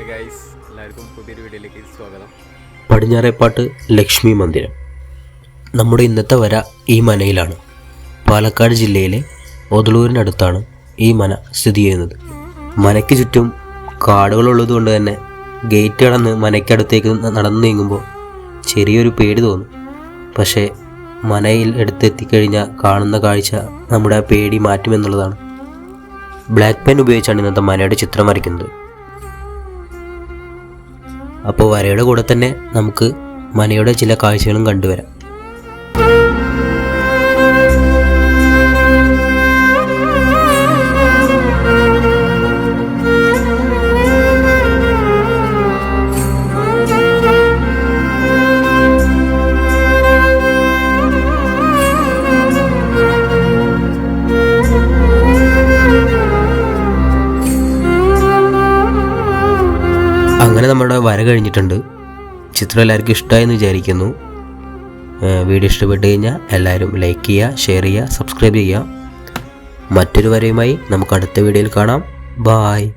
Hi guys, എല്ലാവർക്കും പുതിയൊരു വീഡിയോയിലേക്ക് സ്വാഗതം. പടിഞ്ഞാറേപ്പാട്ട് ലക്ഷ്മി മന്ദിരം. നമ്മുടെ ഇന്നത്തെ വര ഈ മനയിലാണ്. പാലക്കാട് ജില്ലയിലെ ഒതളൂരിനടുത്താണ് ഈ മന സ്ഥിതി ചെയ്യുന്നത്. മനയ്ക്ക് ചുറ്റും കാടുകളുള്ളത് കൊണ്ട് തന്നെ ഗേറ്റ് കടന്ന് മനയ്ക്കടുത്തേക്ക് നടന്നു നീങ്ങുമ്പോൾ ചെറിയൊരു പേടി തോന്നും. പക്ഷേ മനയിൽ അടുത്തെത്തിക്കഴിഞ്ഞാൽ കാണുന്ന കാഴ്ച നമ്മുടെ ആ പേടി മാറ്റുമെന്നുള്ളതാണ്. ബ്ലാക്ക് പെൻ ഉപയോഗിച്ചാണ് ഇന്നത്തെ മനയുടെ ചിത്രം വരയ്ക്കുന്നത്. അപ്പോൾ വരയുടെ കൂടെ തന്നെ നമുക്ക് മനയുടെ ചില കാഴ്ചകളും കണ്ടുവരാം. അങ്ങനെ നമ്മുടെ വര കഴിഞ്ഞിട്ടുണ്ട്. ചിത്രം എല്ലാവർക്കും ഇഷ്ടമായെന്ന് വിചാരിക്കുന്നു. വീഡിയോ ഇഷ്ടപ്പെട്ട് കഴിഞ്ഞാൽ എല്ലാവരും ലൈക്ക് ചെയ്യുക, ഷെയർ ചെയ്യുക, സബ്സ്ക്രൈബ് ചെയ്യുക. മറ്റൊരു വരയുമായി നമുക്ക് അടുത്ത വീഡിയോയിൽ കാണാം. ബായ്.